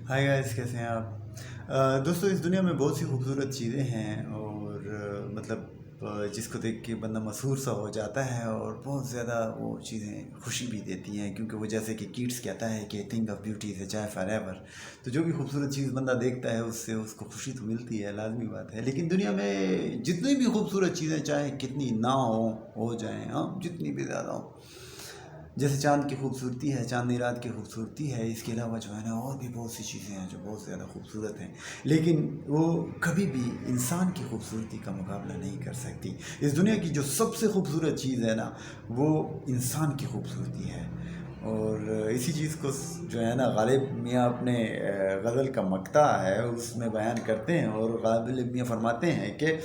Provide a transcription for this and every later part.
High guys, کیسے ہیں آپ؟ دوستو، اس دنیا میں بہت سی خوبصورت چیزیں ہیں اور جس کو دیکھ کے بندہ مسحور سا ہو جاتا ہے، اور بہت زیادہ وہ چیزیں خوشی بھی دیتی ہیں، کیونکہ وہ جیسے کہ کیٹس کہتا ہے کہ تھنک آف بیوٹی سے چاہے فار ایور. تو جو بھی خوبصورت چیز بندہ دیکھتا ہے اس سے اس کو خوشی تو ملتی ہے، لازمی بات ہے. لیکن دنیا میں جتنی بھی خوبصورت چیزیں چاہے کتنی نہ ہو جائیں، ہاں جتنی بھی زیادہ ہوں، جیسے چاند کی خوبصورتی ہے، چاندنی رات کی خوبصورتی ہے، اس کے علاوہ جو ہے نا اور بھی بہت سی چیزیں ہیں جو بہت زیادہ خوبصورت ہیں، لیکن وہ کبھی بھی انسان کی خوبصورتی کا مقابلہ نہیں کر سکتی. اس دنیا کی جو سب سے خوبصورت چیز ہے نا، وہ انسان کی خوبصورتی ہے. اور اسی چیز کو جو ہے نا غالب میاں اپنے غزل کا مقطع ہے اس میں بیان کرتے ہیں، اور غالب میاں فرماتے ہیں کہ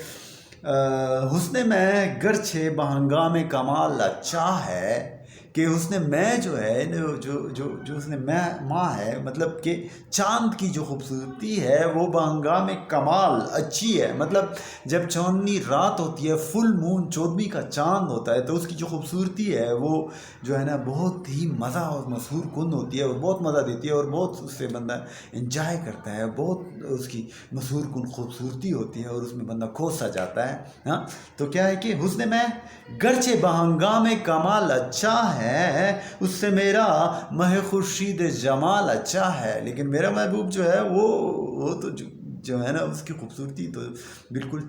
حسن میں گرچہ بہنگام کمال اچھا ہے، کہ حسن میں جو ہے جو حسن ماں ہے، مطلب کہ چاند کی جو خوبصورتی ہے وہ بہنگام کمال اچھی ہے. مطلب جب چاندنی رات ہوتی ہے، فل مون 14ویں کا چاند ہوتا ہے، تو اس کی جو خوبصورتی ہے وہ جو ہے نا بہت ہی مزہ اور مسحور کن ہوتی ہے، اور بہت مزہ دیتی ہے، اور بہت اس سے بندہ انجوائے کرتا ہے. بہت اس کی مسحور کن خوبصورتی ہوتی ہے اور اس میں بندہ کھو سا جاتا ہے. ہاں، تو کیا ہے کہ حسن میں گرچہ بہنگام کمال اچھا ہے، اس سے میرا مہ خورشید جمال اچھا ہے. لیکن میرا محبوب جو ہے وہ تو جو ہے نا اس کی خوبصورتی تو بالکل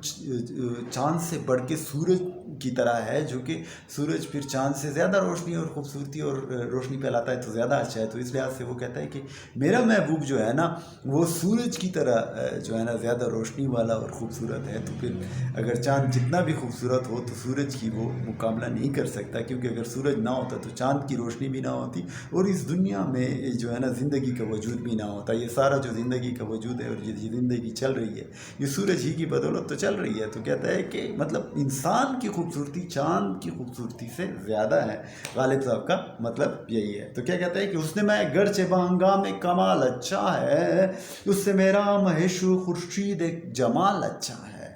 چاند سے بڑھ کے سورج کی طرح ہے، جو کہ سورج پھر چاند سے زیادہ روشنی اور خوبصورتی اور روشنی پھیلاتا ہے، تو زیادہ اچھا ہے. تو اس لحاظ سے وہ کہتا ہے کہ میرا محبوب جو ہے نا وہ سورج کی طرح جو ہے نا زیادہ روشنی والا اور خوبصورت ہے. تو پھر اگر چاند جتنا بھی خوبصورت ہو تو سورج کی وہ مقابلہ نہیں کر سکتا، کیونکہ اگر سورج نہ ہوتا تو چاند کی روشنی بھی نہ ہوتی، اور اس دنیا میں جو ہے نا زندگی کا وجود بھی نہ ہوتا. یہ سارا جو زندگی کا وجود ہے اور یہ زندگی چل رہی ہے، یہ سورج ہی کی بدولت تو چل رہی ہے. تو کہتا ہے کہ مطلب انسان کی خوبصورتی چاند کی خوبصورتی سے زیادہ ہے. غالب صاحب کا مطلب یہی ہے. تو کیا کہتا ہے کہ حسن میں گرچہ بہنگام کمال اچھا ہے، اس سے میرا مہش خورشید جمال اچھا ہے.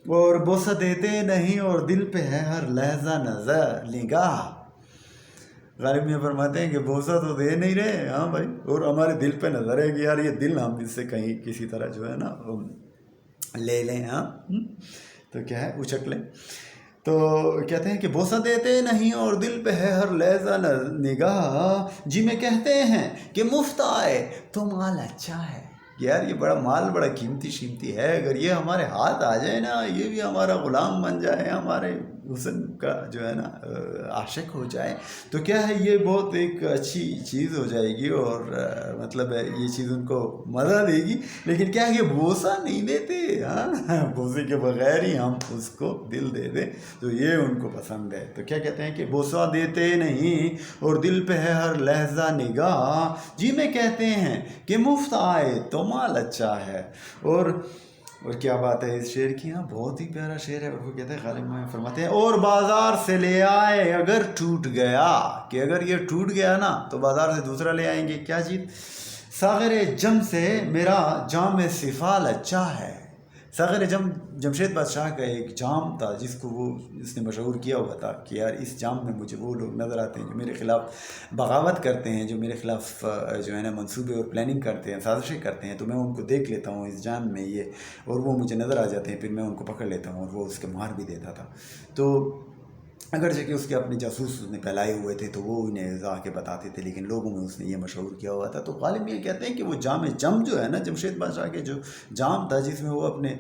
اور بوسہ دیتے نہیں اور دل پہ ہے ہر لہجہ نظر نگاہ. غالب میاں فرماتے ہیں کہ بوسہ تو دے نہیں رہے، ہاں بھائی، اور ہمارے دل پہ نظر ہے کہ یار یہ دل ہم اس سے کہیں کسی طرح جو ہے نا لے لیں. ہاں، تو کیا ہے اچک لیں. تو کہتے ہیں کہ بوسہ دیتے نہیں اور دل پہ ہے ہر لہجہ نگاہ، جی میں کہتے ہیں کہ مفت آئے تو مال اچھا ہے. یار یہ بڑا مال بڑا قیمتی شیمتی ہے، اگر یہ ہمارے ہاتھ آ جائے نا، یہ بھی ہمارا غلام بن جائے، ہمارے حسن کا جو ہے نا عاشق ہو جائے، تو کیا ہے یہ بہت ایک اچھی چیز ہو جائے گی، اور مطلب یہ چیز ان کو مزہ دے گی. لیکن کیا ہے کہ بوسہ نہیں دیتے، ہاں بوسے کے بغیر ہی ہم اس کو دل دے دیں، تو یہ ان کو پسند ہے. تو کیا کہتے ہیں کہ بوسہ دیتے نہیں اور دل پہ ہے ہر لہجہ نگاہ، جی میں کہتے ہیں کہ مفت آئے تو مال اچھا ہے. اور کیا بات ہے اس شعر کی، ہاں بہت ہی پیارا شعر ہے. اور وہ کہتے ہیں غالب میں فرماتے ہیں، اور بازار سے لے آئے اگر ٹوٹ گیا، کہ اگر یہ ٹوٹ گیا نا تو بازار سے دوسرا لے آئیں گے. کیا چیز؟ ساغر جم سے میرا جام سفال اچھا ہے. ساغر جم جمشید بادشاہ کا ایک جام تھا جس کو اس نے مشہور کیا ہوا تھا کہ یار اس جام میں مجھے وہ لوگ نظر آتے ہیں جو میرے خلاف بغاوت کرتے ہیں، جو میرے خلاف جو ہے نا منصوبے اور پلاننگ کرتے ہیں، سازشیں کرتے ہیں، تو میں ان کو دیکھ لیتا ہوں اس جام میں یہ، اور وہ مجھے نظر آ جاتے ہیں، پھر میں ان کو پکڑ لیتا ہوں اور وہ اس کے مار بھی دیتا تھا. تو اگرچہ کہ اس کے اپنے جاسوس اس نے پھیلائے ہوئے تھے تو وہ انہیں آ کے بتاتے تھے، لیکن لوگوں میں اس نے یہ مشہور کیا ہوا تھا. تو غالب یہ کہتے ہیں کہ وہ جام جم جو ہے نا جمشید بادشاہ کے جو جام تھا، جس میں وہ اپنے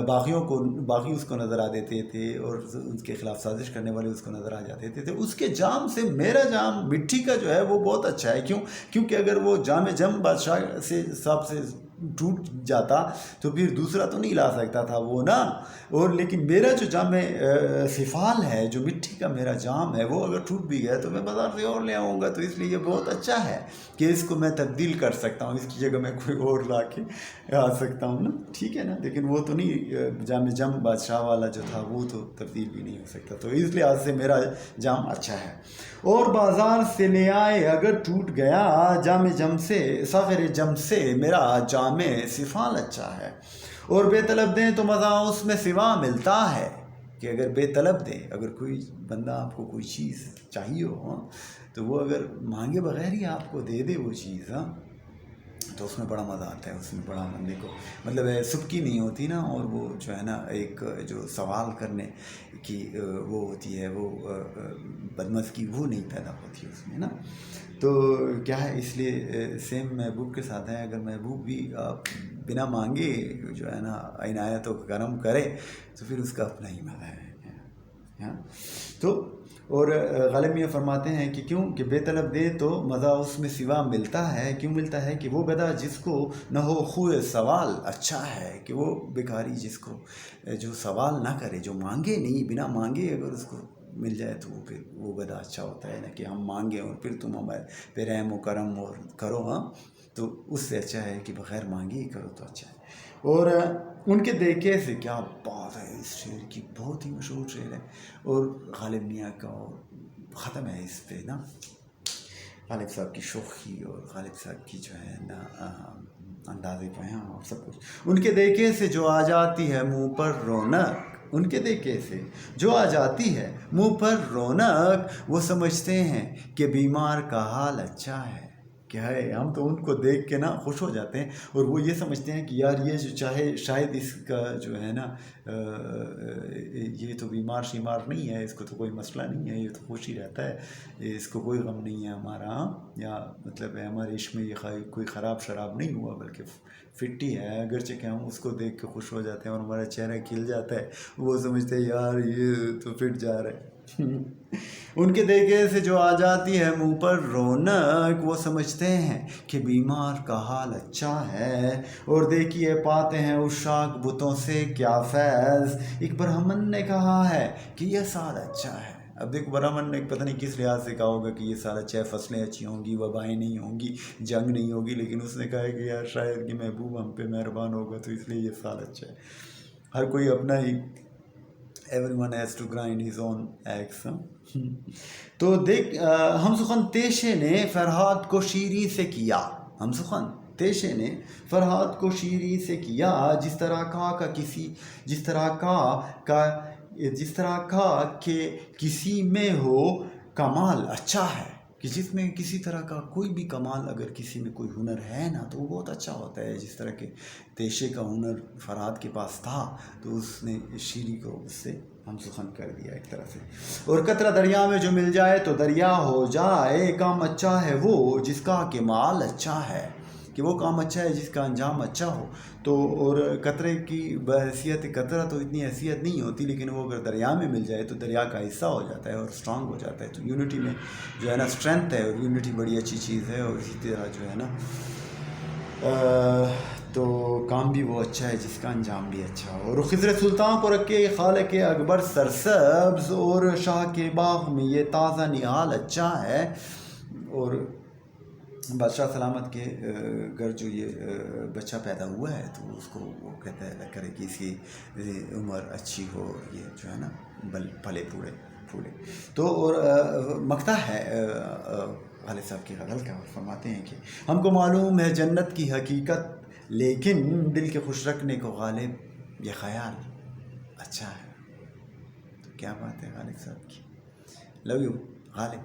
باغی اس کو نظر آ دیتے تھے اور اس کے خلاف سازش کرنے والے اس کو نظر آ جاتے تھے، تو اس کے جام سے میرا جام مٹی کا جو ہے وہ بہت اچھا ہے. کیونکہ اگر وہ جام جم بادشاہ سے حساب سے ٹوٹ جاتا تو پھر دوسرا تو نہیں لا سکتا تھا وہ نا. اور لیکن میرا جو جام سفال ہے، جو مٹی کا میرا جام ہے، وہ اگر ٹوٹ بھی گیا تو میں بازار سے اور لے آؤں گا. تو اس لیے یہ بہت اچھا ہے کہ اس کو میں تبدیل کر سکتا ہوں، اس کی جگہ میں کوئی اور لا کے آ سکتا ہوں نا. ٹھیک ہے نا، لیکن وہ تو نہیں، جام جم بادشاہ والا جو تھا وہ تو تبدیل بھی نہیں ہو سکتا. تو اس لحاظ سے میرا جام اچھا ہے. اور بازار سے لے آئے اگر ٹوٹ گیا جام جم سے، ساغر جم سے میرا جام سفال اچھا ہے. اور بے طلب دیں تو مزہ اس میں سوا ملتا ہے. کہ اگر بے طلب دیں، اگر کوئی بندہ آپ کو کوئی چیز چاہیے ہو، تو وہ اگر مانگے بغیر ہی آپ کو دے دے وہ چیز، ہاں تو اس میں بڑا مزہ آتا ہے، اس میں بڑا بندے کو مطلب سبکی نہیں ہوتی نا، اور وہ جو ہے نا ایک جو سوال کرنے کی وہ ہوتی ہے، وہ بدمزگی وہ نہیں پیدا ہوتی اس میں نا. تو کیا ہے، اس لیے سیم محبوب کے ساتھ ہے. اگر محبوب بھی بنا مانگے جو ہے نا عنایت و کرم کرے تو پھر اس کا اپنا ہی مزہ ہے. تو اور غالب میاں فرماتے ہیں کہ کیوں کہ بے طلب دے تو مزہ اس میں سوا ملتا ہے. کیوں ملتا ہے کہ وہ گدھا جس کو نہ ہو خوئے سوال اچھا ہے، کہ وہ بیکاری جس کو جو سوال نہ کرے، جو مانگے نہیں، بنا مانگے اگر اس کو مل جائے تو وہ پھر وہ گدھا اچھا ہوتا ہے نا، کہ ہم مانگیں اور پھر تم ہمارے پہ رحم و کرم اور کرو. ہاں، تو اس سے اچھا ہے کہ بغیر مانگے ہی کرو تو اچھا ہے. اور ان کے دیکھے سے کیا بات ہے، اس شعر کی بہت ہی مشہور شعر ہے. اور غالب میاں کا ختم ہے اس پہ نا، غالب صاحب کی شوخی اور غالب صاحب کی جو ہے نا انداز بیاں اور سب کچھ. ان کے دیکھے سے جو آ جاتی ہے منہ پر رونق، ان کے دیکھے سے جو آ جاتی ہے منہ پر رونق، وہ سمجھتے ہیں کہ بیمار کا حال اچھا ہے. کیا ہے، ہم تو ان کو دیکھ کے نا خوش ہو جاتے ہیں، اور وہ یہ سمجھتے ہیں کہ یار یہ جو چاہے شاید اس کا جو ہے نا یہ تو بیمار شیمار نہیں ہے، اس کو تو کوئی مسئلہ نہیں ہے، یہ تو خوش ہی رہتا ہے، اس کو کوئی غم نہیں ہے ہمارا، یا مطلب ہے ہمارے عشق میں یہ کوئی خراب شراب نہیں ہوا بلکہ فٹ ہی ہے. اگرچہ کہ ہم اس کو دیکھ کے خوش ہو جاتے ہیں اور ہمارا چہرہ کھل جاتا ہے، وہ سمجھتے ہیں یار یہ تو فٹ جا رہا ہے. ان کے دیکھے سے جو آ جاتی ہے منہ پر رونق، وہ سمجھتے ہیں کہ بیمار کا حال اچھا ہے. اور دیکھیے پاتے ہیں عشاق بتوں سے کیا فیض، ایک برہمن نے کہا ہے کہ یہ سال اچھا ہے. اب دیکھو برہمن نے پتہ نہیں کس لحاظ سے کہا ہوگا کہ یہ سال اچھا ہے، فصلیں اچھی ہوں گی، وبائیں نہیں ہوں گی، جنگ نہیں ہوگی، لیکن اس نے کہا ہے کہ یار شاید کہ محبوب ہم پہ مہربان ہوگا تو اس لیے یہ سال اچھا ہے. ہر کوئی اپنا ہی everyone has to grind his own eggs. تو دیکھ ہم سخن تیشے نے فرہاد کو شیری سے کیا، ہم سخن تیشے نے فرہاد کو شیری سے کیا، جس طرح کا کہ کسی میں ہو کمال اچھا ہے، کہ جس میں کسی طرح کا کوئی بھی کمال اگر کسی میں کوئی ہنر ہے نا تو وہ بہت اچھا ہوتا ہے. جس طرح کے تیشے کا ہنر فرہاد کے پاس تھا تو اس نے شیری کو اس سے ہم سخن کر دیا ایک طرح سے. اور قطرہ دریا میں جو مل جائے تو دریا ہو جائے، کام اچھا ہے وہ جس کا کمال اچھا ہے، کہ وہ کام اچھا ہے جس کا انجام اچھا ہو. تو اور قطرے کی بحیثیت قطرہ تو اتنی حیثیت نہیں ہوتی، لیکن وہ اگر دریا میں مل جائے تو دریا کا حصہ ہو جاتا ہے اور اسٹرانگ ہو جاتا ہے. تو یونٹی میں جو ہے نا اسٹرینتھ ہے، اور یونٹی بڑی اچھی چیز ہے. اور اسی طرح جو ہے نا تو کام بھی وہ اچھا ہے جس کا انجام بھی اچھا ہو. اور خضر سلطان کو رکھے خالق اکبر سرسبز، اور شاہ کے باغ میں یہ تازہ نہال اچھا ہے. اور بادشاہ سلامت کے گھر جو یہ بچہ پیدا ہوا ہے تو اس کو وہ کہتا ہے اللہ کرے کہ اس کی عمر اچھی ہو، اور یہ جو ہے نا پھلے پھولے. تو اور مقطع ہے غالب صاحب کی غزل کا، اور فرماتے ہیں کہ ہم کو معلوم ہے جنت کی حقیقت، لیکن دل کے خوش رکھنے کو غالب یہ خیال اچھا ہے. تو کیا بات ہے غالب صاحب کی. Love you Ghalib.